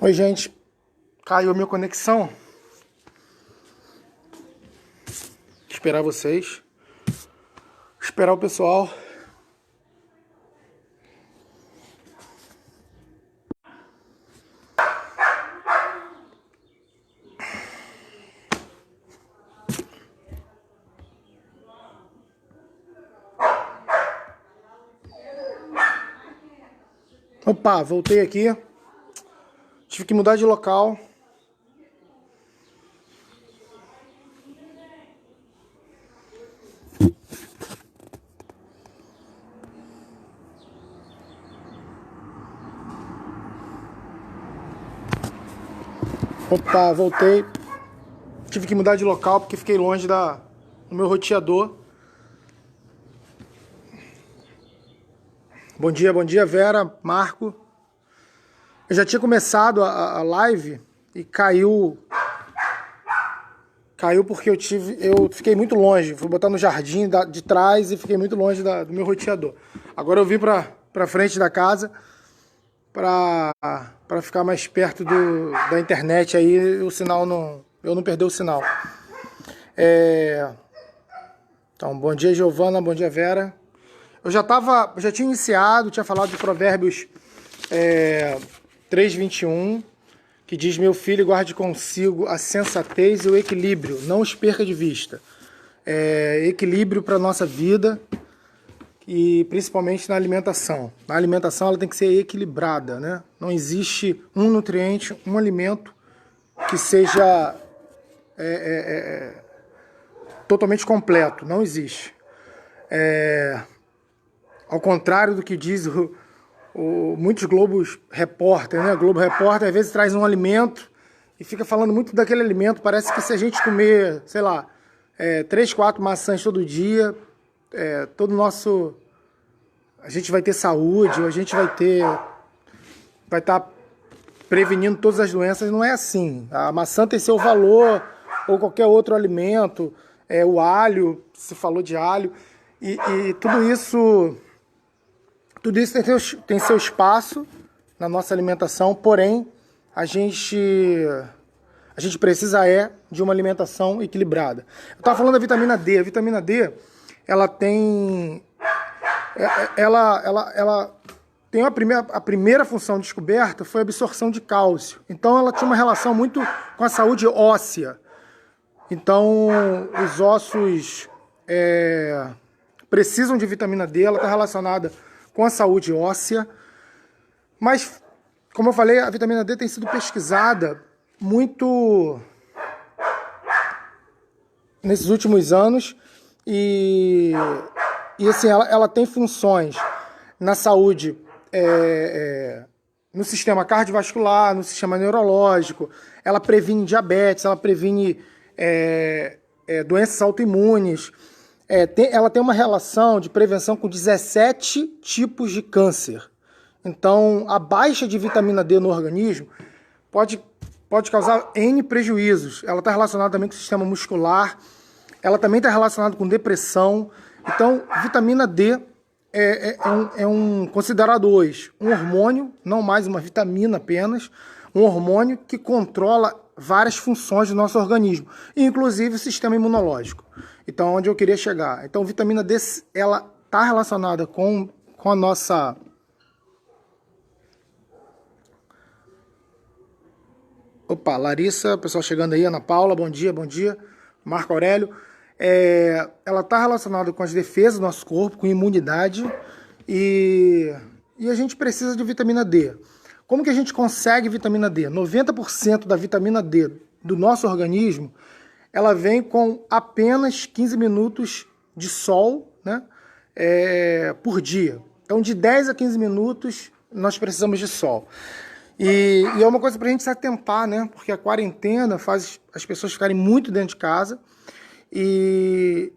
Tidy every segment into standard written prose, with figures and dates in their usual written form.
Oi, gente. Caiu a minha conexão. Esperar vocês. Esperar o pessoal. Opa, voltei aqui. Tive que mudar de local. Opa, voltei. Tive que mudar de local porque fiquei longe do meu roteador. Bom dia, Vera, Marco. Eu já tinha começado a live e caiu porque eu fiquei muito longe. Fui botar no jardim de trás e fiquei muito longe do meu roteador. Agora eu vim pra frente da casa para ficar mais perto da internet aí, o sinal eu não perder o sinal. Então, bom dia, Giovana, bom dia, Vera. Eu já tinha iniciado, tinha falado de Provérbios 3:21, que diz: meu filho, guarde consigo a sensatez e o equilíbrio, não os perca de vista. Equilíbrio para a nossa vida e principalmente na alimentação. Na alimentação ela tem que ser equilibrada, né? Não existe um nutriente, um alimento que seja totalmente completo, não existe. Ao contrário do que diz muitos Globos Repórter, né? Globo Repórter às vezes traz um alimento e fica falando muito daquele alimento. Parece que se a gente comer, sei lá, 3, 4 maçãs todo dia, a gente vai ter saúde, a gente vai estar prevenindo todas as doenças. Não é assim. A maçã tem seu valor, ou qualquer outro alimento, o alho, se falou de alho, e tudo isso tem seu espaço na nossa alimentação, porém a gente precisa de uma alimentação equilibrada. Eu estava falando da vitamina D. A vitamina D, ela tem a primeira função descoberta foi a absorção de cálcio. Então ela tinha uma relação muito com a saúde óssea. Então os ossos precisam de vitamina D, ela está relacionada com a saúde óssea. Mas, como eu falei, a vitamina D tem sido pesquisada muito nesses últimos anos e assim, ela tem funções na saúde, no sistema cardiovascular, no sistema neurológico. Ela previne diabetes, ela previne doenças autoimunes. Ela tem uma relação de prevenção com 17 tipos de câncer. Então, a baixa de vitamina D no organismo pode causar N prejuízos. Ela está relacionada também com o sistema muscular, ela também está relacionada com depressão. Então, vitamina D considerado hoje um hormônio, não mais uma vitamina apenas, um hormônio que controla várias funções do nosso organismo, inclusive o sistema imunológico. Então, onde eu queria chegar? Então, vitamina D, ela está relacionada com a nossa... Opa, Larissa, pessoal chegando aí, Ana Paula, bom dia, Marco Aurélio. Ela está relacionada com as defesas do nosso corpo, com imunidade, e a gente precisa de vitamina D. Como que a gente consegue vitamina D? 90% da vitamina D do nosso organismo, ela vem com apenas 15 minutos de sol, né, por dia. Então, de 10 a 15 minutos, nós precisamos de sol. E é uma coisa para a gente se atentar, né? Porque a quarentena faz as pessoas ficarem muito dentro de casa e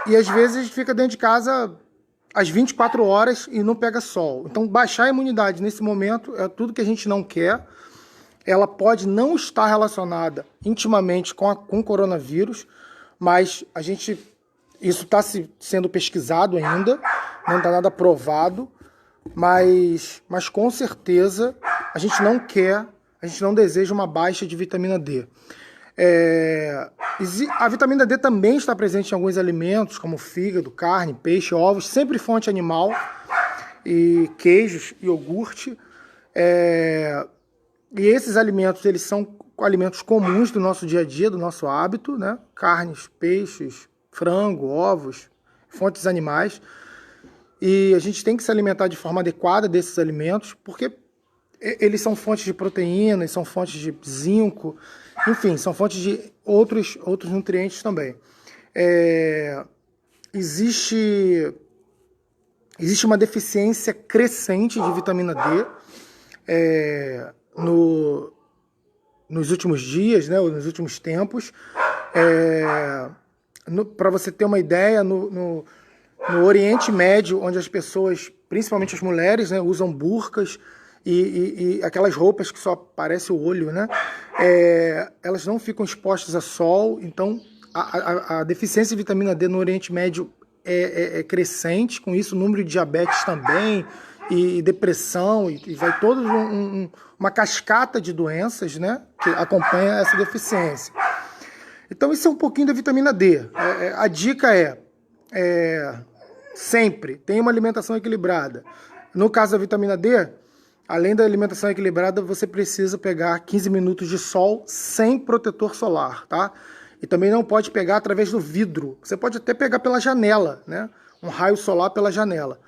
às vezes a gente fica dentro de casa às 24 horas e não pega sol. Então, baixar a imunidade nesse momento é tudo que a gente não quer. Ela pode não estar relacionada intimamente com o coronavírus, mas isso está sendo pesquisado ainda, não está nada provado, mas com certeza a gente não quer a gente não deseja uma baixa de vitamina D. A vitamina D também está presente em alguns alimentos, como fígado, carne, peixe, ovos, sempre fonte animal, e queijos, iogurte. E esses alimentos, eles são alimentos comuns do nosso dia a dia, do nosso hábito, né? Carnes, peixes, frango, ovos, fontes animais. E a gente tem que se alimentar de forma adequada desses alimentos, porque eles são fontes de proteínas, são fontes de zinco, enfim, são fontes de outros nutrientes também. Existe uma deficiência crescente de vitamina D nos últimos dias, né, ou nos últimos tempos. Para você ter uma ideia, no Oriente Médio, onde as pessoas, principalmente as mulheres, né, usam burcas e aquelas roupas que só aparece o olho, né, elas não ficam expostas a sol, então a deficiência de vitamina D no Oriente Médio é crescente, com isso o número de diabetes também, e depressão, e vai toda uma cascata de doenças, né, que acompanha essa deficiência. Então isso é um pouquinho da vitamina D. A dica sempre tenha uma alimentação equilibrada. No caso da vitamina D, além da alimentação equilibrada, você precisa pegar 15 minutos de sol sem protetor solar, tá? E também não pode pegar através do vidro. Você pode até pegar pela janela, né? Um raio solar pela janela.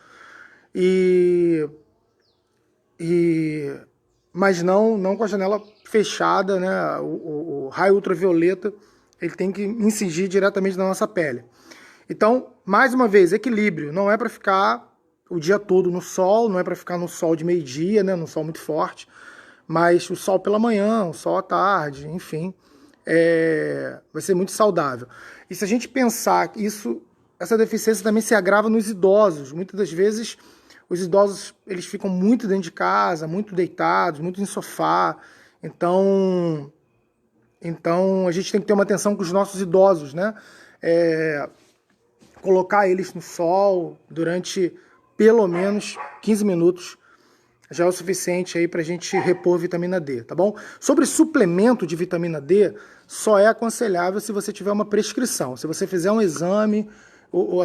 Mas não com a janela fechada, né? O raio ultravioleta, ele tem que incidir diretamente na nossa pele. Então, mais uma vez, equilíbrio. Não é para ficar o dia todo no sol, não é para ficar no sol de meio-dia, né? No sol muito forte, mas o sol pela manhã, o sol à tarde, enfim, vai ser muito saudável. E se a gente pensar que essa deficiência também se agrava nos idosos. Muitas das vezes, os idosos, eles ficam muito dentro de casa, muito deitados, muito em sofá. Então a gente tem que ter uma atenção com os nossos idosos, né? Colocar eles no sol durante pelo menos 15 minutos já é o suficiente aí para a gente repor vitamina D, tá bom? Sobre suplemento de vitamina D, só é aconselhável se você tiver uma prescrição. Se você fizer um exame, um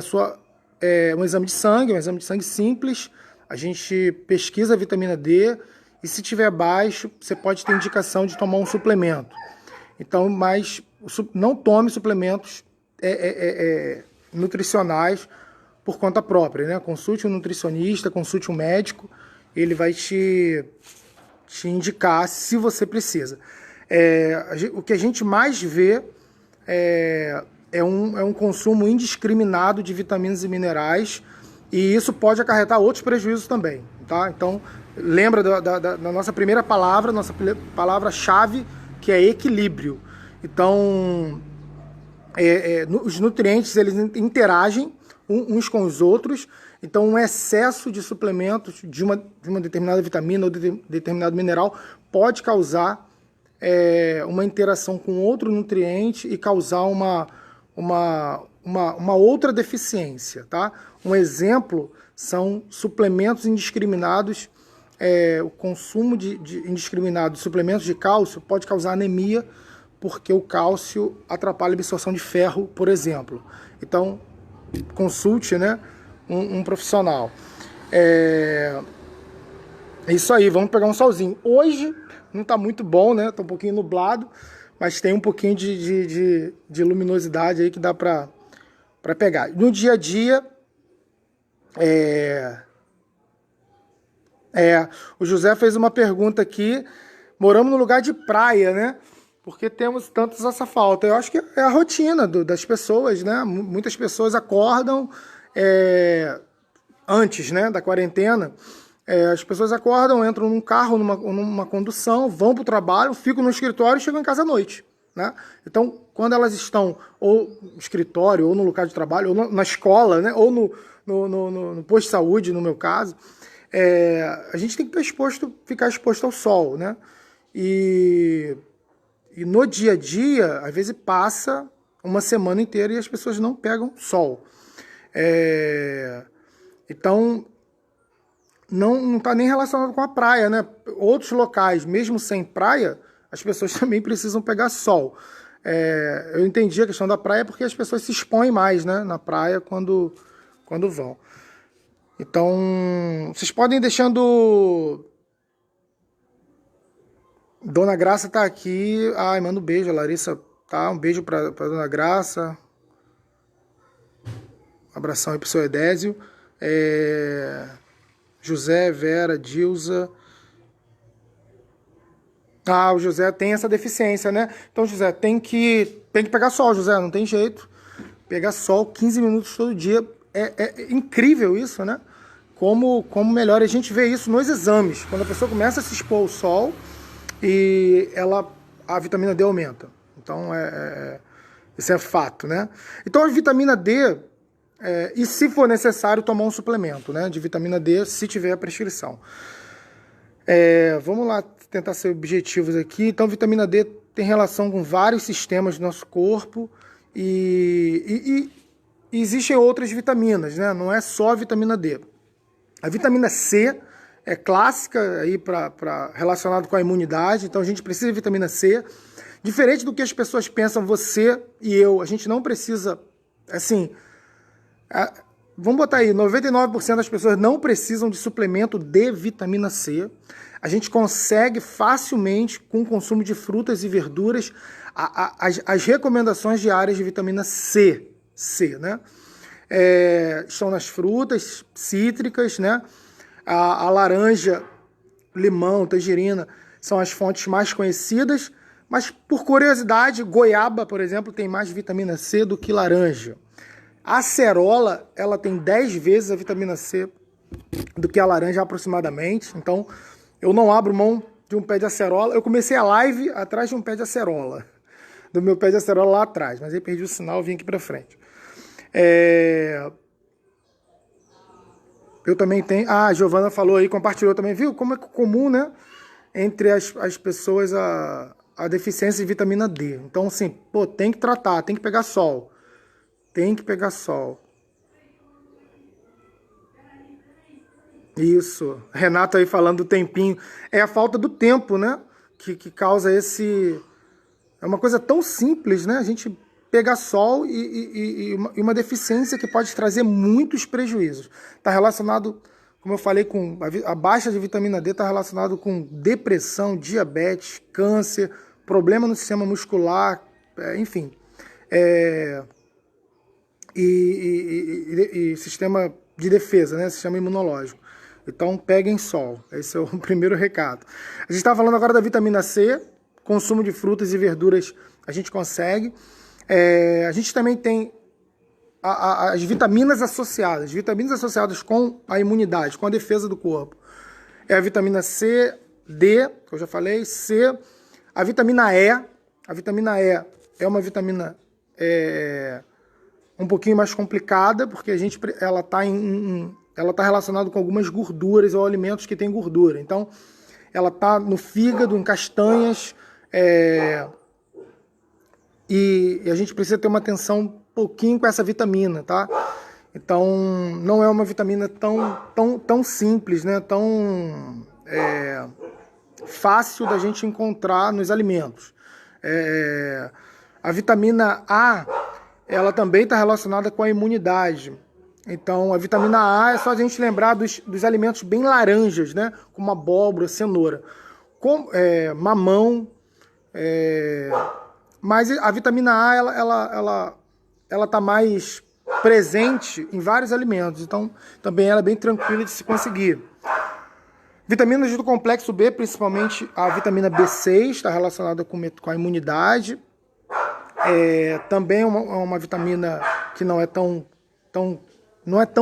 exame de sangue simples, a gente pesquisa a vitamina D e se tiver baixo, você pode ter indicação de tomar um suplemento. Então, mas não tome suplementos nutricionais por conta própria, né? Consulte um nutricionista, consulte um médico, ele vai te indicar se você precisa. O que a gente mais vê é um consumo indiscriminado de vitaminas e minerais, e isso pode acarretar outros prejuízos também, tá? Então, lembra da nossa primeira palavra, nossa palavra-chave, que é equilíbrio. Então, os nutrientes, eles interagem uns com os outros, então um excesso de suplementos de uma determinada vitamina ou de determinado mineral pode causar uma interação com outro nutriente e causar uma outra deficiência, tá? Um exemplo são suplementos indiscriminados. O consumo indiscriminado de suplementos de cálcio pode causar anemia, porque o cálcio atrapalha a absorção de ferro, por exemplo. Então, consulte, né, um profissional. É isso aí, vamos pegar um solzinho. Hoje não está muito bom, né? Está um pouquinho nublado, mas tem um pouquinho de luminosidade aí que dá para pegar. No dia a dia, o José fez uma pergunta aqui. Moramos no lugar de praia, né? Porque temos tantos essa falta. Eu acho que é a rotina das pessoas, né? Muitas pessoas acordam antes, né, da quarentena. As pessoas acordam, entram num carro, numa condução, vão para o trabalho, ficam no escritório e chegam em casa à noite, né? Então, quando elas estão ou no escritório, ou no local de trabalho, ou na escola, né, ou no posto de saúde, no meu caso, a gente tem que ficar exposto ao sol, né? E no dia a dia, às vezes passa uma semana inteira e as pessoas não pegam sol. Então, não está nem relacionado com a praia, né? Outros locais, mesmo sem praia, as pessoas também precisam pegar sol. Eu entendi a questão da praia porque as pessoas se expõem mais, né, na praia quando vão. Então, vocês podem ir deixando... Dona Graça tá aqui. Ai, manda um beijo, a Larissa tá. Um beijo pra Dona Graça. Um abração aí pro seu Edésio. José, Vera, Dilza. Ah, o José tem essa deficiência, né? Então, José, tem que pegar sol, José, não tem jeito. Pegar sol 15 minutos todo dia. É incrível isso, né? Como melhora. A gente vê isso nos exames. Quando a pessoa começa a se expor ao sol e a vitamina D aumenta. Então, isso é fato, né? Então, a vitamina D, e se for necessário, tomar um suplemento, né, de vitamina D, se tiver a prescrição. Vamos lá tentar ser objetivos aqui. Então, vitamina D tem relação com vários sistemas do nosso corpo e existem outras vitaminas, né? Não é só a vitamina D. A vitamina C é clássica aí relacionado com a imunidade, então a gente precisa de vitamina C. Diferente do que as pessoas pensam, você e eu, a gente não precisa, assim, vamos botar aí, 99% das pessoas não precisam de suplemento de vitamina C. A gente consegue facilmente, com o consumo de frutas e verduras, as recomendações diárias de vitamina C, né? Estão nas frutas cítricas, né? A laranja, limão, tangerina são as fontes mais conhecidas, mas por curiosidade, goiaba, por exemplo, tem mais vitamina C do que laranja. A acerola, ela tem 10 vezes a vitamina C do que a laranja aproximadamente, então eu não abro mão de um pé de acerola. Eu comecei a live atrás de um pé de acerola, do meu pé de acerola lá atrás, mas aí perdi o sinal e vim aqui pra frente. Eu também tenho... a Giovana falou aí, compartilhou também, viu? Como é comum, né? Entre as pessoas a deficiência de vitamina D. Então, assim, tem que tratar, tem que pegar sol. Tem que pegar sol. Isso. Renato aí falando do tempinho. É a falta do tempo, né? Que causa esse... É uma coisa tão simples, né? A gente pegar sol e uma deficiência que pode trazer muitos prejuízos. Está relacionado, como eu falei, com a baixa de vitamina D, está relacionado com depressão, diabetes, câncer, problema no sistema muscular, enfim. E sistema de defesa, né? Sistema imunológico. Então, peguem sol. Esse é o primeiro recado. A gente está falando agora da vitamina C. Consumo de frutas e verduras a gente consegue. A gente também tem as vitaminas associadas. Vitaminas associadas com a imunidade, com a defesa do corpo. É a vitamina C, D, que eu já falei, C. A vitamina E. A vitamina E é uma vitamina um pouquinho mais complicada, porque ela está relacionada com algumas gorduras ou alimentos que têm gordura. Então, ela está no fígado, em castanhas, e a gente precisa ter uma atenção um pouquinho com essa vitamina, tá? Então, não é uma vitamina tão simples, né? Tão fácil da gente encontrar nos alimentos. A vitamina A, ela também está relacionada com a imunidade. Então, a vitamina A é só a gente lembrar dos alimentos bem laranjas, né? Como abóbora, cenoura, mamão. Mas a vitamina A, ela está mais presente em vários alimentos. Então, também ela é bem tranquila de se conseguir. Vitaminas do complexo B, principalmente a vitamina B6, está relacionada com a imunidade. Também é uma vitamina que não é tão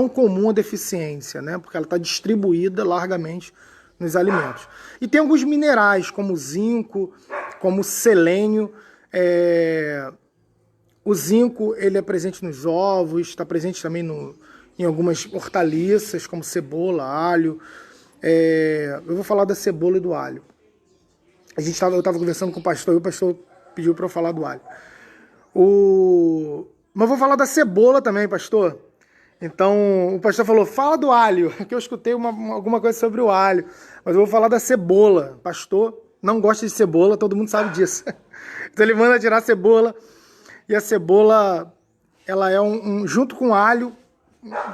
comum a deficiência, né? Porque ela está distribuída largamente nos alimentos. E tem alguns minerais, como zinco, como selênio. O zinco, ele é presente nos ovos, está presente também em algumas hortaliças, como cebola, alho. Eu vou falar da cebola e do alho. Eu estava conversando com o pastor e o pastor pediu para eu falar do alho. Mas vou falar da cebola também, pastor. Então, o pastor falou, fala do alho, que eu escutei alguma coisa sobre o alho, mas eu vou falar da cebola. Pastor não gosta de cebola, todo mundo sabe disso. Então ele manda tirar a cebola, e a cebola, ela é junto com o alho,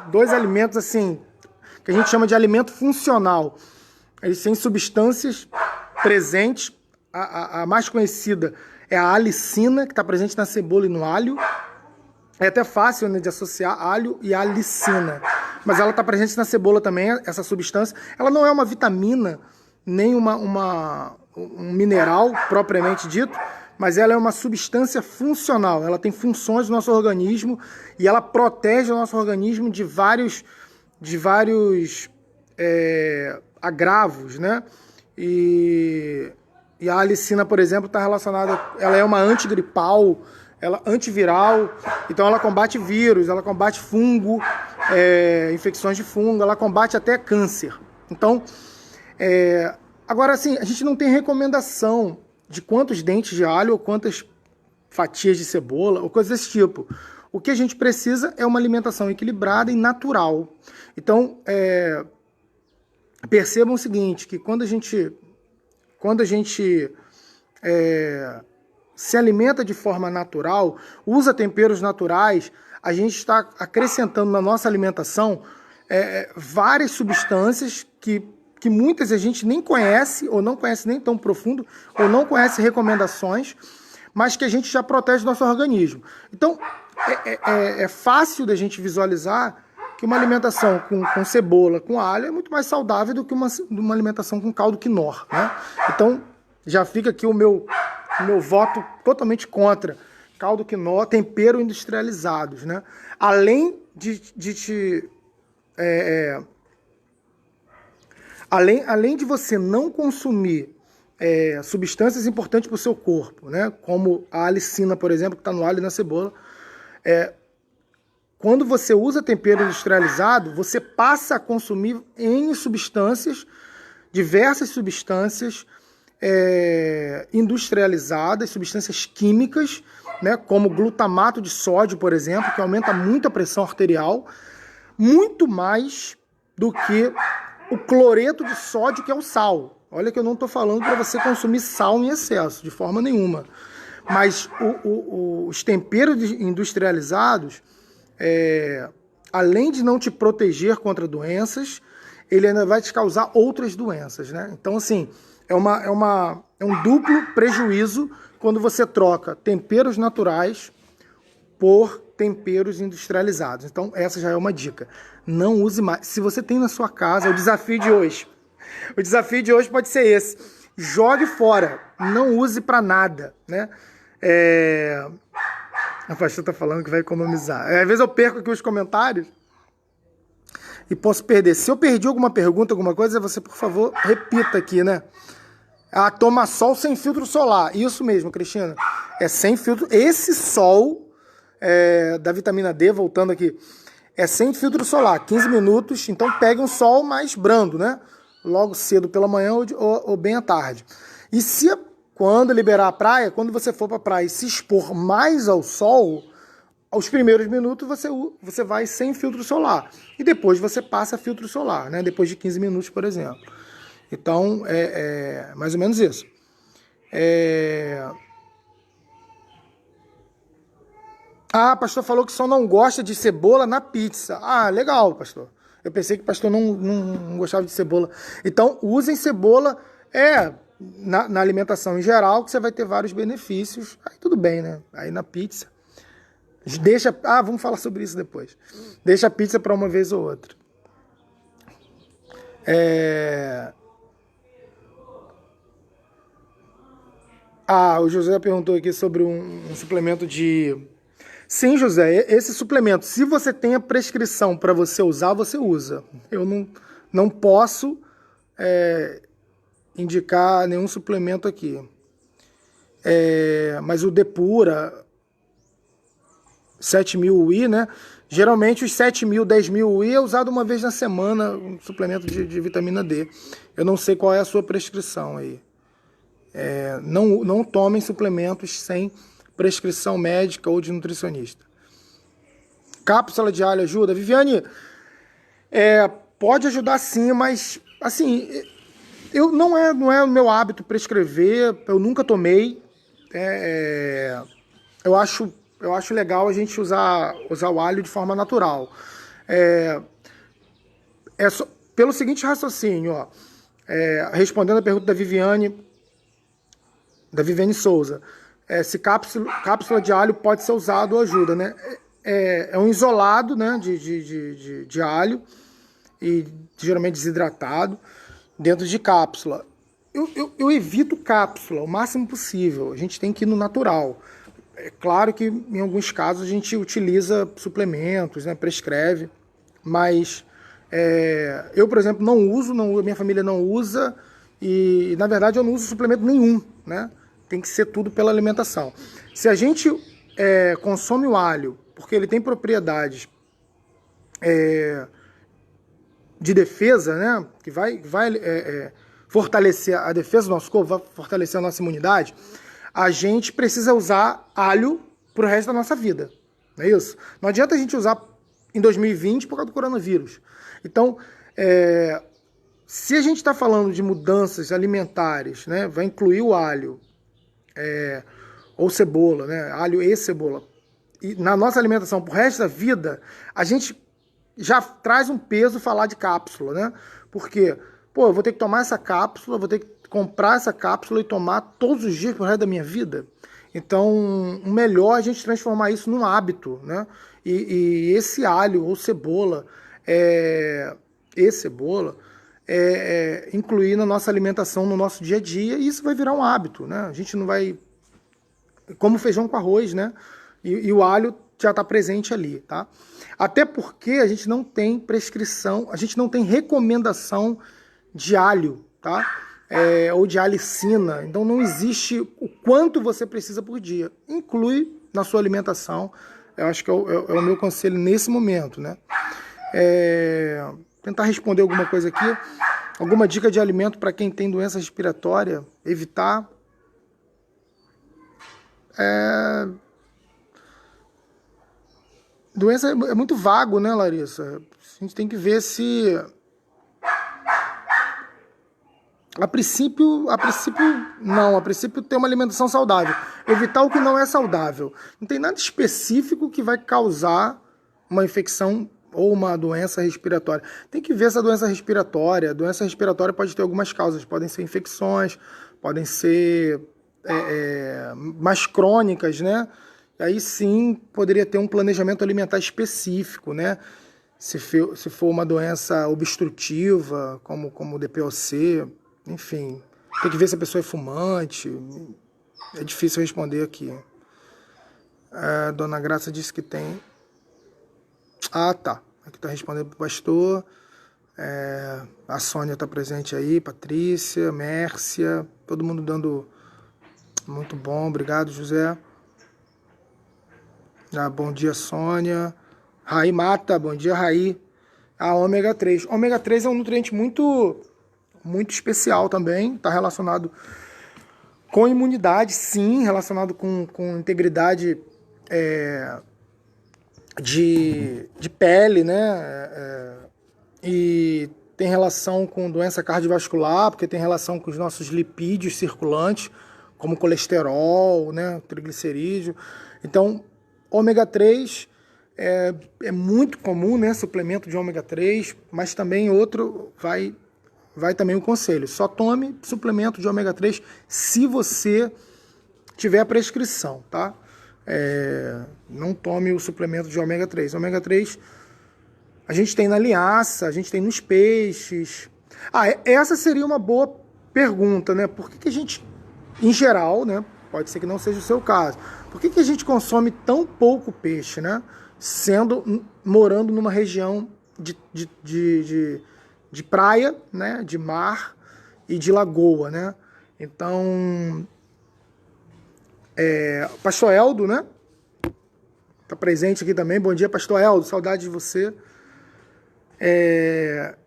dois alimentos assim, que a gente chama de alimento funcional. Eles têm substâncias presentes, a mais conhecida é a alicina, que está presente na cebola e no alho. É até fácil, né, de associar alho e alicina, mas ela está presente na cebola também, essa substância. Ela não é uma vitamina, nem um mineral propriamente dito, mas ela é uma substância funcional. Ela tem funções no nosso organismo e ela protege o nosso organismo de vários agravos, né? E a alicina, por exemplo, está relacionada, ela é uma antigripal, ela antiviral, então ela combate vírus, ela combate fungo, infecções de fungo, ela combate até câncer. Então, agora assim, a gente não tem recomendação de quantos dentes de alho ou quantas fatias de cebola ou coisas desse tipo. O que a gente precisa é uma alimentação equilibrada e natural. Então, percebam o seguinte, que quando a gente se alimenta de forma natural, usa temperos naturais, a gente está acrescentando na nossa alimentação várias substâncias que muitas a gente nem conhece, ou não conhece nem tão profundo, ou não conhece recomendações, mas que a gente já protege o nosso organismo. Então, é fácil da gente visualizar que uma alimentação com cebola, com alho, é muito mais saudável do que uma alimentação com caldo quinor, né? Então, já fica aqui o meu voto totalmente contra caldo quinor, tempero industrializados, né? Além além de você não consumir substâncias importantes para o seu corpo, né? Como a alicina, por exemplo, que está no alho e na cebola, quando você usa tempero industrializado, você passa a consumir diversas substâncias industrializadas, substâncias químicas, né, como glutamato de sódio, por exemplo, que aumenta muito a pressão arterial, muito mais do que o cloreto de sódio, que é o sal. Olha que eu não estou falando para você consumir sal em excesso, de forma nenhuma. Mas os temperos industrializados, além de não te proteger contra doenças, ele ainda vai te causar outras doenças, né? Então, assim, é um duplo prejuízo quando você troca temperos naturais por temperos industrializados. Então, essa já é uma dica. Não use mais. Se você tem na sua casa, o desafio de hoje pode ser esse. Jogue fora. Não use para nada, né? A pastor está falando que vai economizar. Às vezes eu perco aqui os comentários e posso perder. Se eu perdi alguma pergunta, alguma coisa, você, por favor, repita aqui, né? Toma sol sem filtro solar. Isso mesmo, Cristina. É sem filtro. Esse sol da vitamina D, voltando aqui, é sem filtro solar. 15 minutos. Então pegue um sol mais brando, né? Logo cedo pela manhã ou bem à tarde. E quando liberar a praia, quando você for para a praia e se expor mais ao sol, aos primeiros minutos você vai sem filtro solar. E depois você passa filtro solar, né? Depois de 15 minutos, por exemplo. Então, é mais ou menos isso. Pastor falou que só não gosta de cebola na pizza. Legal, pastor. Eu pensei que o pastor não gostava de cebola. Então, usem cebola na alimentação em geral, que você vai ter vários benefícios. Aí tudo bem, né? Aí na pizza. Vamos falar sobre isso depois. Deixa a pizza para uma vez ou outra. O José perguntou aqui sobre um suplemento de... Sim, José, esse suplemento, se você tem a prescrição para você usar, você usa. Eu não posso indicar nenhum suplemento aqui. Mas o Depura 7.000 UI, né? Geralmente os 7.000, 10.000 UI é usado uma vez na semana, um suplemento de vitamina D. Eu não sei qual é a sua prescrição aí. Não tomem suplementos sem prescrição médica ou de nutricionista. Cápsula de alho ajuda? Viviane, pode ajudar sim, mas assim, não é o meu hábito prescrever, eu nunca tomei. Eu acho legal a gente usar o alho de forma natural. É, pelo seguinte raciocínio, ó, respondendo a pergunta da Viviane Souza, se cápsula de alho pode ser usado ou ajuda, né? É um isolado, né, de alho, e geralmente desidratado, dentro de cápsula. Eu evito cápsula o máximo possível, a gente tem que ir no natural. É claro que em alguns casos a gente utiliza suplementos, né, prescreve, mas eu, por exemplo, não uso, minha família não usa, e na verdade eu não uso suplemento nenhum, né? Tem que ser tudo pela alimentação. Se a gente consome o alho, porque ele tem propriedades de defesa, né, que vai fortalecer a defesa do nosso corpo, vai fortalecer a nossa imunidade, a gente precisa usar alho pro resto da nossa vida. Não é isso? Não adianta a gente usar em 2020 por causa do coronavírus. Então, se a gente está falando de mudanças alimentares, né, vai incluir o alho ou cebola, né, alho e cebola, e na nossa alimentação pro resto da vida, a gente já traz um peso falar de cápsula, né? Porque, eu vou ter que tomar essa cápsula, vou ter que comprar essa cápsula e tomar todos os dias pro resto da minha vida. Então, o melhor é a gente transformar isso num hábito, né? E esse alho ou cebola, incluir na nossa alimentação, no nosso dia a dia, e isso vai virar um hábito, né? A gente não vai... Como feijão com arroz, né? E o alho já está presente ali, tá? Até porque a gente não tem prescrição, a gente não tem recomendação de alho, tá? Ou de alicina. Então não existe o quanto você precisa por dia. Inclui na sua alimentação. Eu acho que é o meu conselho nesse momento, né? Tentar responder alguma coisa aqui. Alguma dica de alimento para quem tem doença respiratória? Evitar. Doença é muito vago, né, Larissa? A gente tem que ver se... A princípio não. A princípio ter uma alimentação saudável. Evitar o que não é saudável. Não tem nada específico que vai causar uma infecção ou uma doença respiratória. Tem que ver essa doença respiratória. A doença respiratória pode ter algumas causas. Podem ser infecções, podem ser mais crônicas, né? Aí sim poderia ter um planejamento alimentar específico, né? Se for uma doença obstrutiva, como o DPOC, enfim. Tem que ver se a pessoa é fumante. É difícil responder aqui. A Dona Graça disse que tem... Ah, tá. Aqui está respondendo para o pastor. A Sônia está presente aí, Patrícia, Mércia, todo mundo dando... Muito bom, obrigado, José. Bom dia, Sônia. Raí Mata, bom dia, Raí. Ômega 3. Ômega 3 é um nutriente muito especial também. Está relacionado com imunidade, sim. Relacionado com integridade de pele, né? E tem relação com doença cardiovascular, porque tem relação com os nossos lipídios circulantes, como colesterol, né? Triglicerídeo. Então, ômega 3 é muito comum, né? Suplemento de ômega 3, mas também outro vai também o conselho. Só tome suplemento de ômega 3 se você tiver a prescrição, tá? Não tome o suplemento de ômega 3. Ômega 3 a gente tem na linhaça, a gente tem nos peixes. Essa seria uma boa pergunta, né? Por que a gente, em geral, né? Pode ser que não seja o seu caso. Por que a gente consome tão pouco peixe, né? Morando numa região de praia, né? De mar e de lagoa, né? Então, Pastor Eldo, né? Tá presente aqui também. Bom dia, Pastor Eldo. Saudade de você.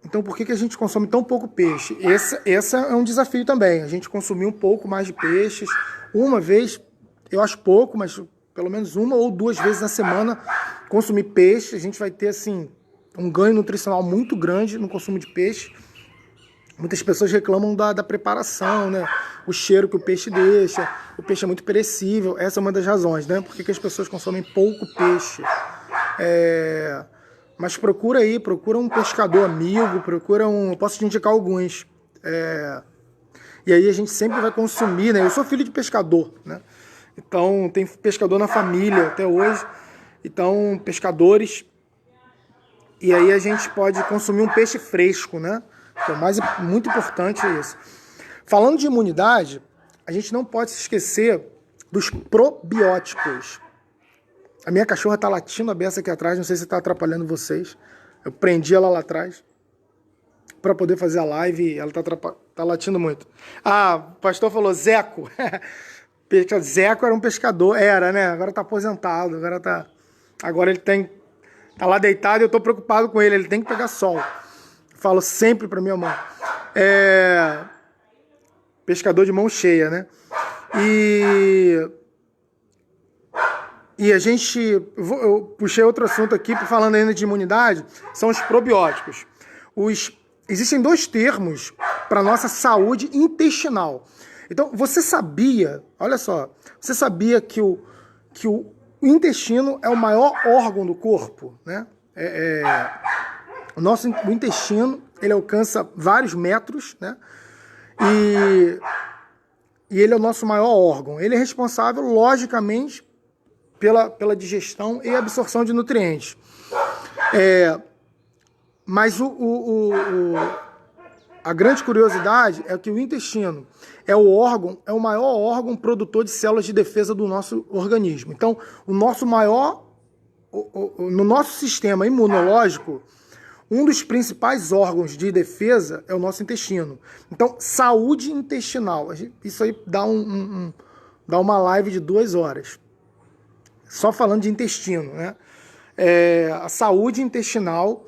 Então, por que a gente consome tão pouco peixe? Esse é um desafio também. A gente consumir um pouco mais de peixes. Uma vez, eu acho pouco, mas pelo menos 1 ou 2 vezes na semana, consumir peixe. A gente vai ter, assim, um ganho nutricional muito grande no consumo de peixe. Muitas pessoas reclamam da preparação, né? O cheiro que o peixe deixa. O peixe é muito perecível. Essa é uma das razões, né? Por que as pessoas consomem pouco peixe. Mas procura um pescador amigo, eu posso te indicar alguns. E aí a gente sempre vai consumir, né? Eu sou filho de pescador, né? Então tem pescador na família até hoje. Então, pescadores. E aí a gente pode consumir um peixe fresco, né? Que é muito importante isso. Falando de imunidade, a gente não pode se esquecer dos probióticos. A minha cachorra tá latindo a beça aqui atrás, não sei se tá atrapalhando vocês. Eu prendi ela lá atrás para poder fazer a live e ela tá latindo muito. Ah, o pastor falou Zeco. Zeco era um pescador, né? Agora tá aposentado, agora ele tá lá deitado e eu tô preocupado com ele tem que pegar sol. Falo sempre para minha mãe. Pescador de mão cheia, né? E a gente... Eu puxei outro assunto aqui, falando ainda de imunidade, são os probióticos. Existem 2 termos para nossa saúde intestinal. Então, você sabia, olha só, você sabia que o intestino é o maior órgão do corpo, né? O intestino, ele alcança vários metros, né? E ele é o nosso maior órgão. Ele é responsável, logicamente, pela digestão e absorção de nutrientes. Mas a grande curiosidade é que o intestino é o maior órgão produtor de células de defesa do nosso organismo. Então, no nosso sistema imunológico, um dos principais órgãos de defesa é o nosso intestino. Então, saúde intestinal. Isso aí dá uma live de 2 horas. Só falando de intestino, né? A saúde intestinal,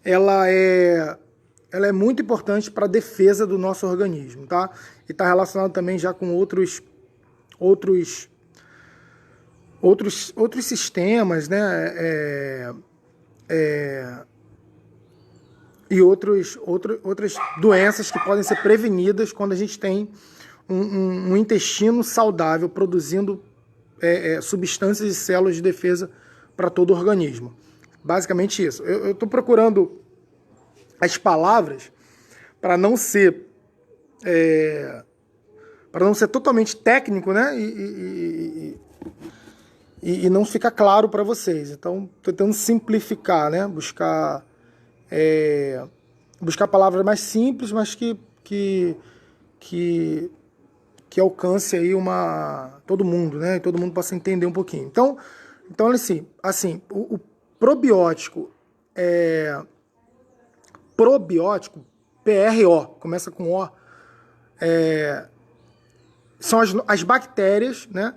ela é muito importante para a defesa do nosso organismo, tá? E está relacionado também já com outros sistemas, né? E outras doenças que podem ser prevenidas quando a gente tem um intestino saudável produzindo substâncias e células de defesa para todo o organismo. Basicamente isso. Eu estou procurando as palavras para não ser totalmente técnico, né? E não fica claro para vocês. Então, estou tentando simplificar, né? Buscar palavras mais simples, mas que alcance aí todo mundo, né? Todo mundo possa entender um pouquinho. Então assim, o probiótico probiótico, PRO, começa com O, são as bactérias, né?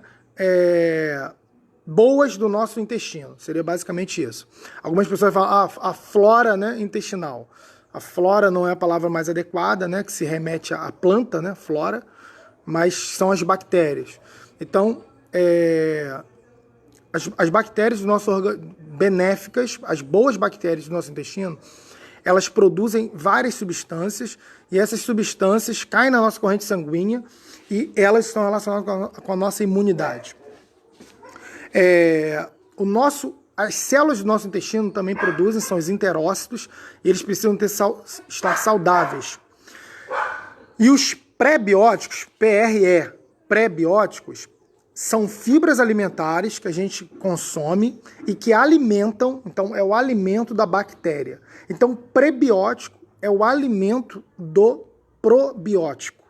Boas do nosso intestino. Seria basicamente isso. Algumas pessoas falam a flora, né, intestinal. A flora não é a palavra mais adequada, né, que se remete à planta, né, flora, mas são as bactérias. Então, as bactérias do nosso benéficas, as boas bactérias do nosso intestino, elas produzem várias substâncias e essas substâncias caem na nossa corrente sanguínea e elas estão relacionadas com a nossa imunidade. As células do nosso intestino também produzem, são os enterócitos, e eles precisam estar saudáveis. E os pré-bióticos, PRE, pré-bióticos, são fibras alimentares que a gente consome e que alimentam, então é o alimento da bactéria. Então, prebiótico é o alimento do probiótico.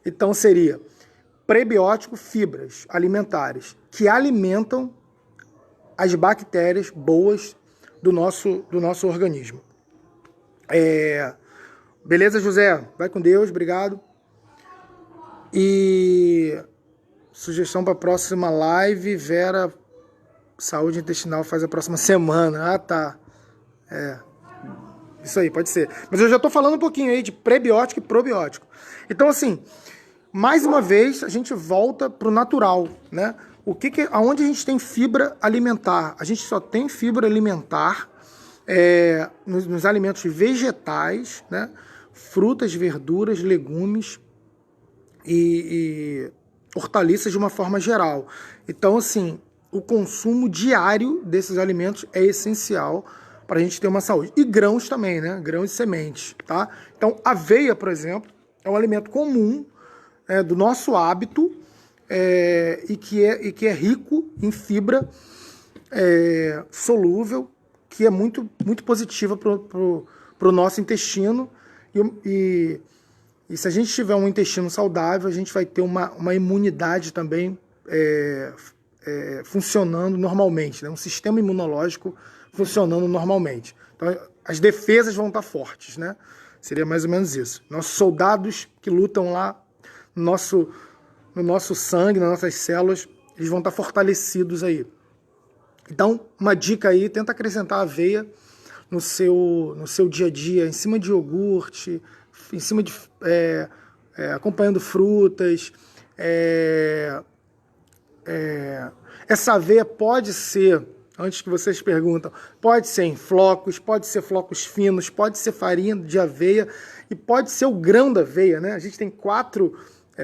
Então, seria prebiótico, fibras alimentares que alimentam as bactérias boas do nosso organismo. Beleza, José? Vai com Deus, obrigado. E sugestão para a próxima live, Vera, saúde intestinal faz a próxima semana. Ah, tá. Isso aí, pode ser. Mas eu já estou falando um pouquinho aí de prebiótico e probiótico. Então, assim, mais uma vez, a gente volta para o natural, né? Aonde a gente tem fibra alimentar? A gente só tem fibra alimentar nos alimentos vegetais, né? Frutas, verduras, legumes e hortaliças de uma forma geral. Então, assim, o consumo diário desses alimentos é essencial para a gente ter uma saúde. E grãos também, né? Grãos e sementes, tá? Então, aveia, por exemplo, é um alimento comum do nosso hábito e que é rico em fibra solúvel, que é muito, muito positiva para o nosso intestino. E se a gente tiver um intestino saudável, a gente vai ter uma imunidade também funcionando normalmente, né? Um sistema imunológico funcionando normalmente. Então, as defesas vão estar fortes, né? Seria mais ou menos isso. Nossos soldados que lutam lá no nosso sangue, nas nossas células, eles vão estar fortalecidos aí. Então, uma dica aí, tenta acrescentar aveia no seu dia a dia, em cima de iogurte, em cima de acompanhando frutas. Essa aveia pode ser, antes que vocês perguntam, pode ser em flocos, pode ser flocos finos, pode ser farinha de aveia e pode ser o grão da aveia, né? A gente tem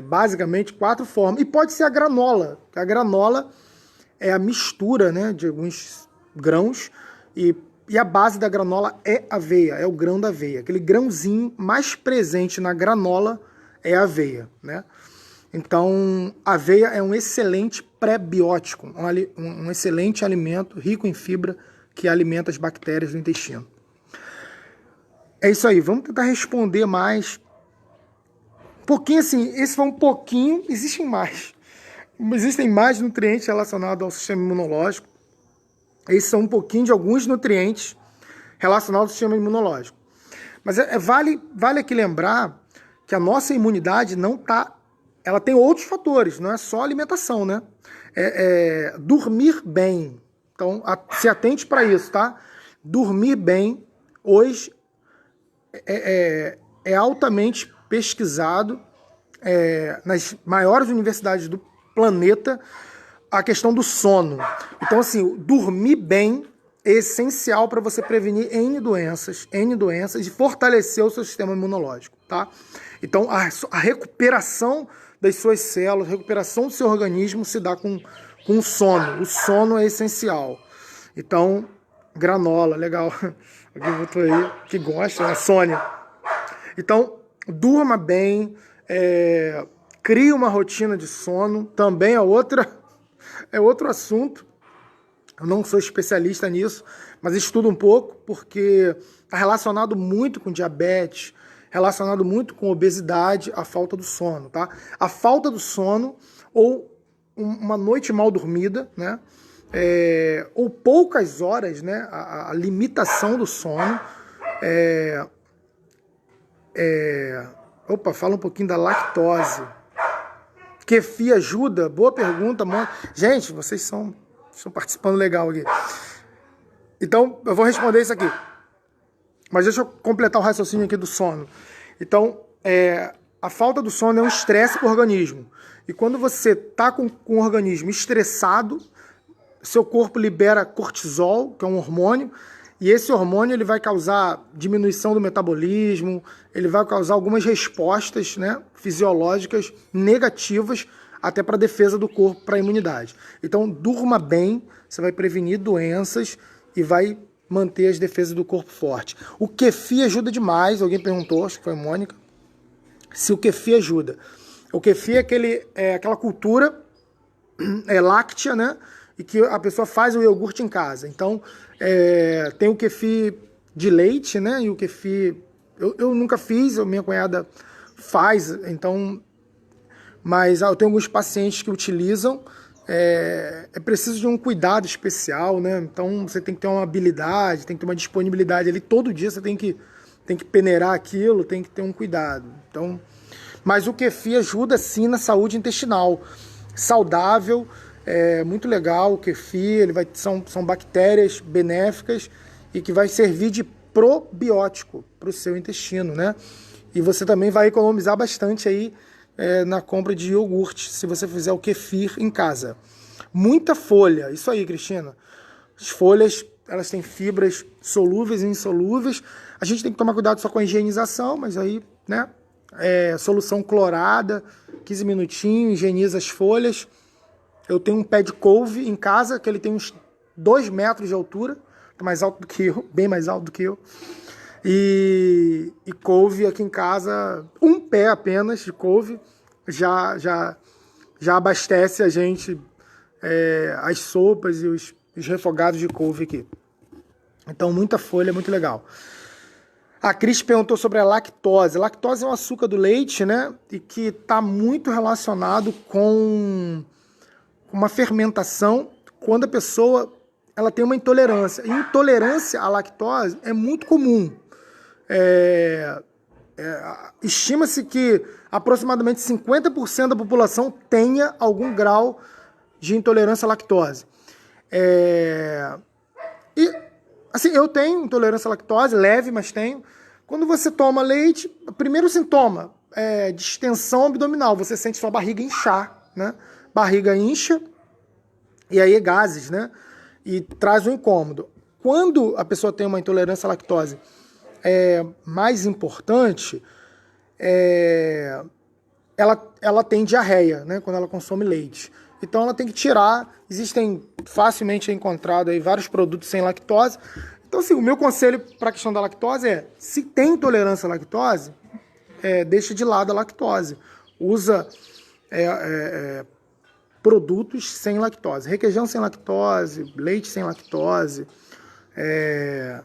basicamente quatro formas. E pode ser a granola. A granola é a mistura, né, de alguns grãos e a base da granola é aveia, é o grão da aveia. Aquele grãozinho mais presente na granola é a aveia, né? Então, a aveia é um excelente pré-biótico, um excelente alimento rico em fibra que alimenta as bactérias do intestino. É isso aí, vamos tentar responder mais. Um pouquinho assim, esse foi um pouquinho, existem mais nutrientes relacionados ao sistema imunológico. Esses são um pouquinho de alguns nutrientes relacionados ao sistema imunológico. Mas vale aqui lembrar que a nossa imunidade ela tem outros fatores, não é só alimentação, né? Dormir bem. Então, se atente para isso, tá? Dormir bem, hoje, é altamente pesquisado nas maiores universidades do planeta a questão do sono. Então, assim, dormir bem é essencial para você prevenir N doenças e fortalecer o seu sistema imunológico, tá? Então, a recuperação das suas células, a recuperação do seu organismo se dá com o sono. O sono é essencial. Então, granola, legal. Alguém botou aí que gosta, né? Sônia. Então, durma bem, crie uma rotina de sono, também é outro assunto. Eu não sou especialista nisso, mas estudo um pouco, porque está relacionado muito com diabetes, relacionado muito com obesidade, a falta do sono, tá? A falta do sono ou uma noite mal dormida, né? Ou poucas horas, né? A limitação do sono. Fala um pouquinho da lactose. Kefir ajuda? Boa pergunta, mano. Gente, vocês estão participando legal aqui. Então, eu vou responder isso aqui. Mas deixa eu completar o raciocínio aqui do sono. Então, a falta do sono é um estresse para o organismo. E quando você está com o organismo estressado, seu corpo libera cortisol, que é um hormônio, e esse hormônio ele vai causar diminuição do metabolismo, ele vai causar algumas respostas, né, fisiológicas negativas até para a defesa do corpo, para a imunidade. Então, durma bem, você vai prevenir doenças e vai manter as defesas do corpo forte. O kefir ajuda demais. Alguém perguntou, acho que foi a Mônica, se o kefir ajuda. O kefir é aquela cultura láctea, né? E que a pessoa faz o iogurte em casa. Então, tem o kefir de leite, né? E o kefir... Eu nunca fiz, minha cunhada faz, então... Mas eu tenho alguns pacientes que utilizam. É preciso de um cuidado especial, né? Então, você tem que ter uma habilidade, tem que ter uma disponibilidade ali. Todo dia você tem que peneirar aquilo, tem que ter um cuidado. Então, mas o kefir ajuda, sim, na saúde intestinal. Saudável, muito legal o kefir, são bactérias benéficas e que vai servir de probiótico para o seu intestino, né? E você também vai economizar bastante aí na compra de iogurte, se você fizer o kefir em casa. Muita folha, isso aí, Cristina. As folhas, elas têm fibras solúveis e insolúveis. A gente tem que tomar cuidado só com a higienização, mas aí, né, solução clorada, 15 minutinhos, higieniza as folhas. Eu tenho um pé de couve em casa, que ele tem uns 2 metros de altura, mais alto do que eu, bem mais alto do que eu. E couve aqui em casa, um pé apenas de couve, já abastece a gente, as sopas e os refogados de couve aqui. Então, muita folha, muito legal. A Cris perguntou sobre a lactose. A lactose é um açúcar do leite, né? E que está muito relacionado com uma fermentação quando a pessoa ela tem uma intolerância. E intolerância à lactose é muito comum. Estima-se que aproximadamente 50% da população tenha algum grau de intolerância à lactose. E, assim, eu tenho intolerância à lactose, leve, mas tenho. Quando você toma leite, o primeiro sintoma é distensão abdominal. Você sente sua barriga inchar, né? Barriga incha, e aí gases, né? E traz um incômodo. Quando a pessoa tem uma intolerância à lactose mais importante, ela tem diarreia, né? Quando ela consome leite. Então ela tem que tirar. Existem facilmente encontrados aí vários produtos sem lactose. Então, assim, o meu conselho para a questão da lactose é: se tem intolerância à lactose, deixa de lado a lactose. Usa produtos sem lactose. Requeijão sem lactose, leite sem lactose. É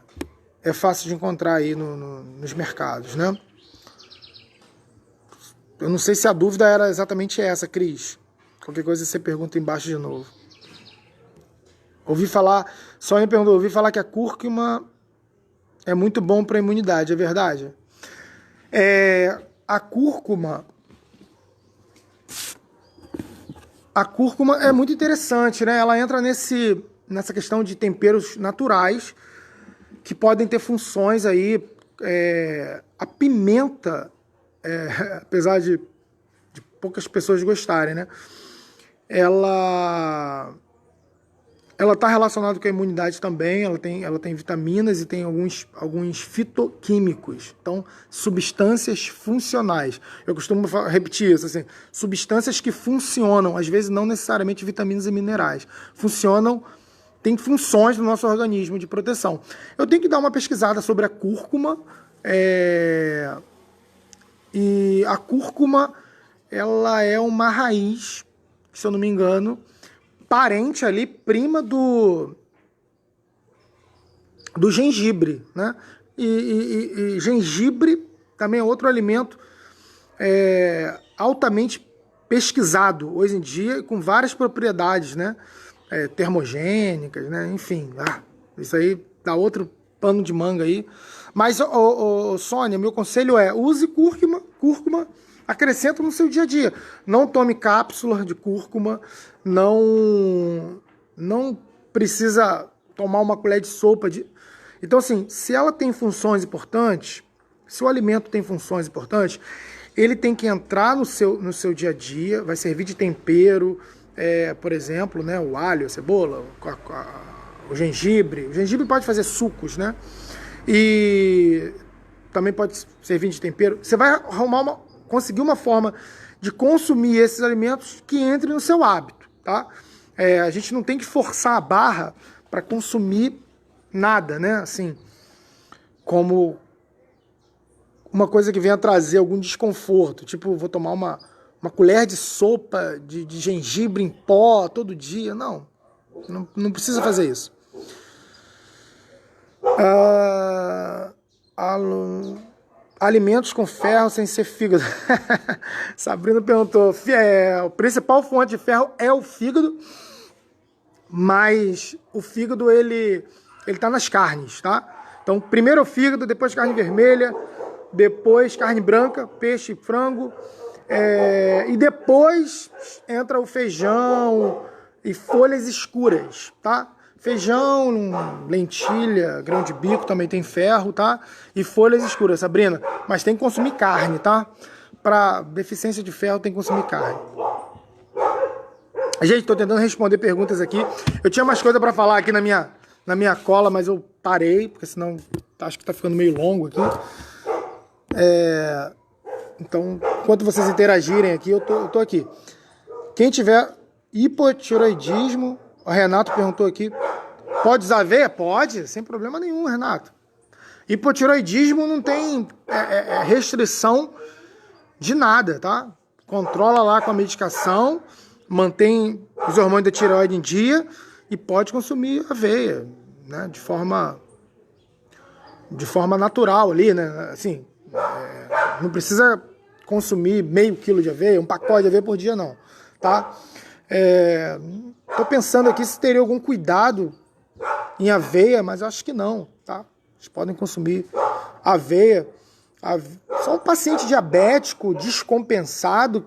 fácil de encontrar aí nos mercados, né? Eu não sei se a dúvida era exatamente essa, Cris. Qualquer coisa você pergunta embaixo de novo. Sônia perguntou, ouvi falar que a cúrcuma é muito bom para a imunidade, é verdade? A cúrcuma é muito interessante, né? Ela entra nessa questão de temperos naturais que podem ter funções aí. A pimenta, apesar de poucas pessoas gostarem, né? Ela está relacionada com a imunidade também. Ela tem vitaminas e tem alguns fitoquímicos, então substâncias funcionais. Eu costumo repetir isso, assim, substâncias que funcionam, às vezes não necessariamente vitaminas e minerais, tem funções no nosso organismo de proteção. Eu tenho que dar uma pesquisada sobre a cúrcuma, e a cúrcuma, ela é uma raiz, se eu não me engano, parente ali, prima do gengibre, né? E gengibre também é outro alimento altamente pesquisado hoje em dia, com várias propriedades, né? Termogênicas, né? Enfim, isso aí dá outro pano de manga aí. Mas, Sônia, meu conselho é: use cúrcuma, acrescenta no seu dia a dia. Não tome cápsula de cúrcuma, não precisa tomar uma colher de sopa de... Então, assim, se ela tem funções importantes, se o alimento tem funções importantes, ele tem que entrar no seu dia a dia, vai servir de tempero, por exemplo, né, o alho, a cebola, o gengibre. O gengibre pode fazer sucos, né? E também pode servir de tempero. Você vai conseguir uma forma de consumir esses alimentos que entre no seu hábito, tá? A gente não tem que forçar a barra para consumir nada, né? Assim, como uma coisa que venha trazer algum desconforto. Tipo, vou tomar uma colher de sopa de gengibre em pó todo dia. Não precisa fazer isso. Alimentos com ferro sem ser fígado. Sabrina perguntou. A principal fonte de ferro é o fígado, mas o fígado ele tá nas carnes, tá? Então, primeiro o fígado, depois carne vermelha, depois carne branca, peixe, frango, e depois entra o feijão e folhas escuras, tá? Feijão, lentilha, grão de bico também tem ferro, tá? E folhas escuras, Sabrina. Mas tem que consumir carne, tá? Para deficiência de ferro tem que consumir carne. Gente, tô tentando responder perguntas aqui. Eu tinha mais coisa para falar aqui na minha cola, mas eu parei, porque senão acho que tá ficando meio longo aqui. Então, enquanto vocês interagirem aqui, eu tô aqui. Quem tiver hipotiroidismo, o Renato perguntou aqui, pode usar aveia? Pode, sem problema nenhum, Renato. Hipotiroidismo não tem restrição de nada, tá? Controla lá com a medicação, mantém os hormônios da tireoide em dia e pode consumir aveia, né? De forma natural ali, né? Assim, não precisa consumir meio quilo de aveia, um pacote de aveia por dia, não, tá? Tô pensando aqui se teria algum cuidado em aveia, mas eu acho que não, tá? Vocês podem consumir aveia. Só um paciente diabético descompensado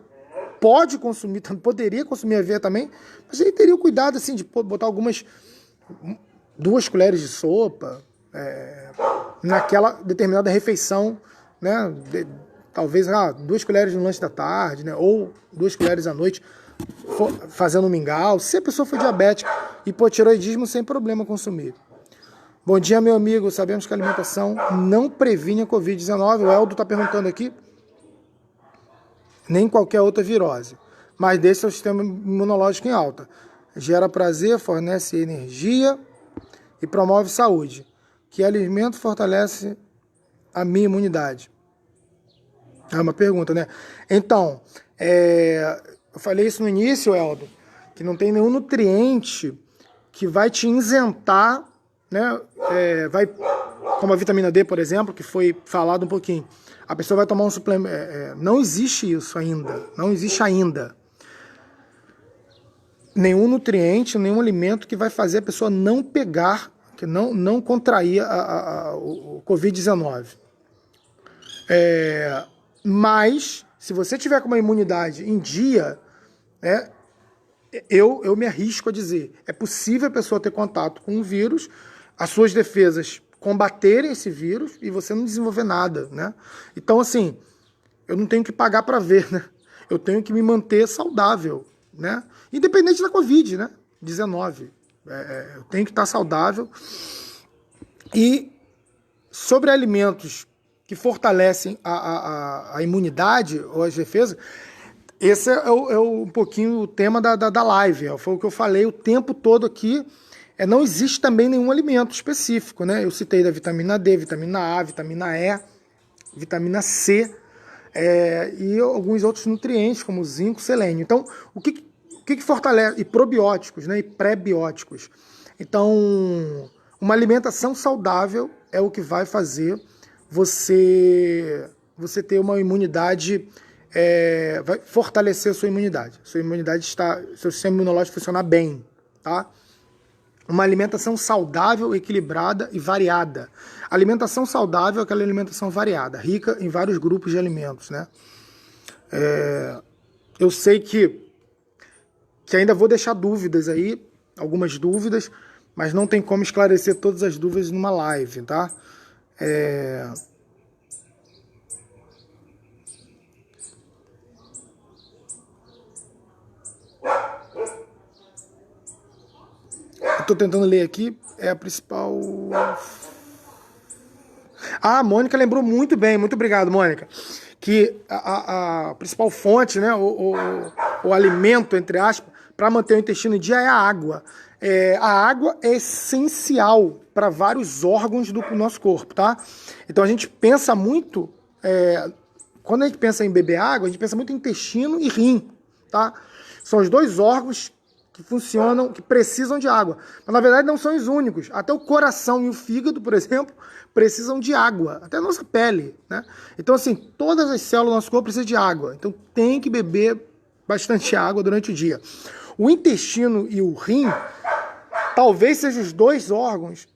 pode consumir, poderia consumir aveia também, mas ele teria o cuidado assim, de botar 2 colheres de sopa naquela determinada refeição, né? Talvez 2 colheres no lanche da tarde, né? Ou 2 colheres à noite, fazendo um mingau. Se a pessoa for diabética, hipotiroidismo, sem problema consumir. Bom dia, meu amigo. Sabemos que a alimentação não previne a Covid-19. O Eldo está perguntando aqui. Nem qualquer outra virose, mas deixa o sistema imunológico em alta. Gera prazer, fornece energia e promove saúde. Que alimento fortalece a minha imunidade? É uma pergunta, né? Então, eu falei isso no início, Eldo, que não tem nenhum nutriente que vai te isentar, né? Como a vitamina D, por exemplo, que foi falado um pouquinho. A pessoa vai tomar um suplemento. Não existe isso ainda. Não existe ainda nenhum nutriente, nenhum alimento que vai fazer a pessoa não pegar, que não contrair o Covid-19. Mas, se você tiver com uma imunidade em dia, eu me arrisco a dizer, é possível a pessoa ter contato com o vírus, as suas defesas combaterem esse vírus e você não desenvolver nada, né? Então, assim, eu não tenho que pagar para ver, né? Eu tenho que me manter saudável, né? Independente da Covid, né? 19. Eu tenho que estar saudável. E sobre alimentos que fortalecem a imunidade ou as defesas, esse é um pouquinho o tema da live. Foi o que eu falei o tempo todo aqui. Não existe também nenhum alimento específico, né? Eu citei da vitamina D, vitamina A, vitamina E, vitamina C e alguns outros nutrientes, como zinco, selênio. Então, o que fortalece? E probióticos, né? E pré-bióticos. Então, uma alimentação saudável é o que vai fazer você ter uma imunidade, vai fortalecer a sua imunidade. Seu sistema imunológico funcionar bem, tá? Uma alimentação saudável, equilibrada e variada. Alimentação saudável é aquela alimentação variada, rica em vários grupos de alimentos, né? Eu sei que ainda vou deixar dúvidas aí, algumas dúvidas, mas não tem como esclarecer todas as dúvidas numa live, tá? Estou tentando ler aqui, a principal... A Mônica lembrou muito bem, muito obrigado, Mônica, que a principal fonte, né, o alimento, entre aspas, para manter o intestino em dia é a água. A água é essencial para vários órgãos do nosso corpo, tá? Então a gente pensa muito, quando a gente pensa em beber água, a gente pensa muito em intestino e rim, tá? São os 2 órgãos que funcionam, que precisam de água. Mas, na verdade, não são os únicos. Até o coração e o fígado, por exemplo, precisam de água. Até a nossa pele, né? Então, assim, todas as células do nosso corpo precisam de água. Então, tem que beber bastante água durante o dia. O intestino e o rim, talvez sejam os 2 órgãos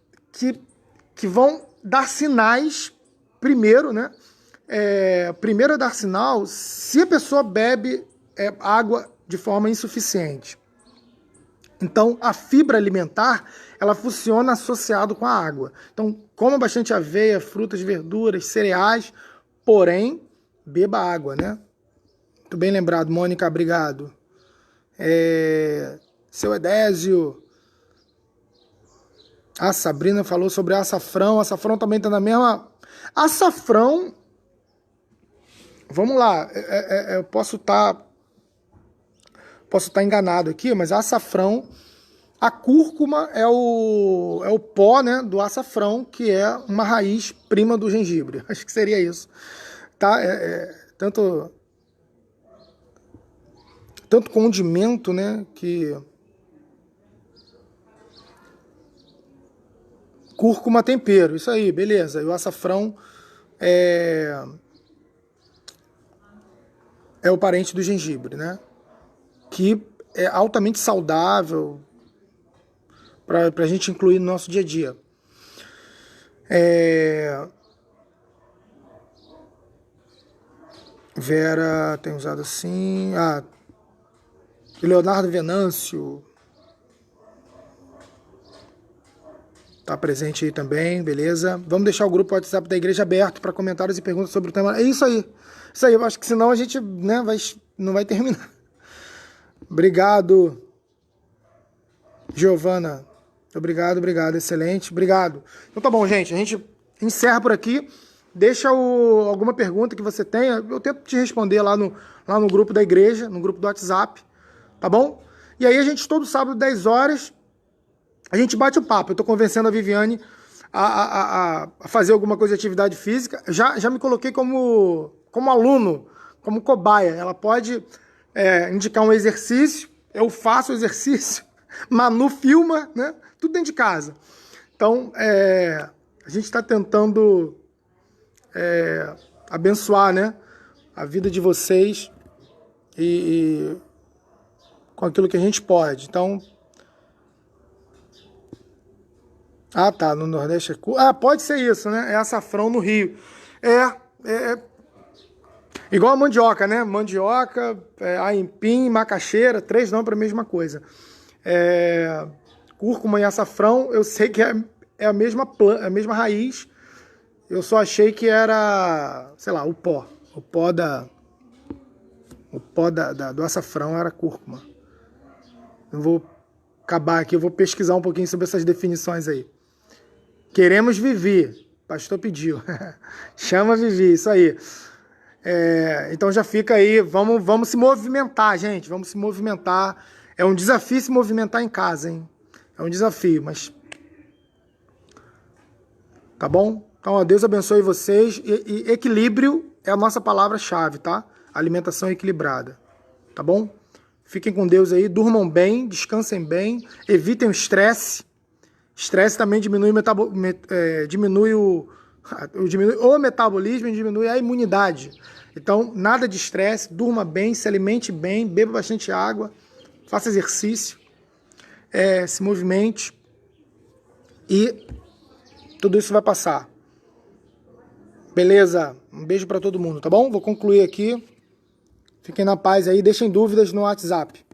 que vão dar sinais primeiro, né? Primeiro a dar sinal se a pessoa bebe água de forma insuficiente. Então, a fibra alimentar, ela funciona associado com a água. Então, coma bastante aveia, frutas, verduras, cereais, porém, beba água, né? Muito bem lembrado, Mônica, obrigado. Seu Edésio. A Sabrina falou sobre açafrão. Açafrão também tá na mesma... Açafrão... Vamos lá. Eu posso estar enganado aqui, mas açafrão... A cúrcuma é o pó, né, do açafrão, que é uma raiz prima do gengibre. Acho que seria isso. Tá? Tanto condimento, né, que... Cúrcuma, tempero, isso aí, beleza. E o açafrão é o parente do gengibre, né? Que é altamente saudável para a gente incluir no nosso dia a dia. Vera tem usado assim. Leonardo Venâncio tá presente aí também, beleza? Vamos deixar o grupo WhatsApp da igreja aberto para comentários e perguntas sobre o tema. É isso aí. Isso aí, eu acho que senão a gente, né, não vai terminar. Obrigado, Giovana. Obrigado, excelente, obrigado. Então tá bom, gente, a gente encerra por aqui. Deixa alguma pergunta que você tenha, eu tento te responder lá no grupo da igreja, no grupo do WhatsApp, tá bom? E aí a gente, todo sábado, 10 horas, a gente bate o papo. Eu tô convencendo a Viviane a fazer alguma coisa de atividade física. Já me coloquei como aluno, como cobaia. Ela pode indicar um exercício, eu faço o exercício, Manu filma, né? Tudo dentro de casa. Então, a gente está tentando abençoar, né, a vida de vocês e com aquilo que a gente pode. Então, tá, no Nordeste pode ser isso, né? É açafrão no Rio. Igual a mandioca, né? Mandioca, aipim, macaxeira, 3 nomes para a mesma coisa. Cúrcuma e açafrão, eu sei que é a mesma raiz. Eu só achei que era, sei lá, o pó. O pó do açafrão era cúrcuma. Eu vou acabar aqui, eu vou pesquisar um pouquinho sobre essas definições aí. Queremos Vivi. Pastor pediu. Chama Vivi, isso aí. Então já fica aí, vamos se movimentar, gente. Vamos se movimentar. É um desafio se movimentar em casa, hein? É um desafio, mas... Tá bom? Então, ó, Deus abençoe vocês. E equilíbrio é a nossa palavra-chave, tá? Alimentação equilibrada. Tá bom? Fiquem com Deus aí, durmam bem, descansem bem, evitem o estresse. Estresse também diminui o metabolismo e diminui a imunidade. Então, nada de estresse, durma bem, se alimente bem, beba bastante água, faça exercício, se movimente e tudo isso vai passar. Beleza? Um beijo para todo mundo, tá bom? Vou concluir aqui. Fiquem na paz aí, deixem dúvidas no WhatsApp.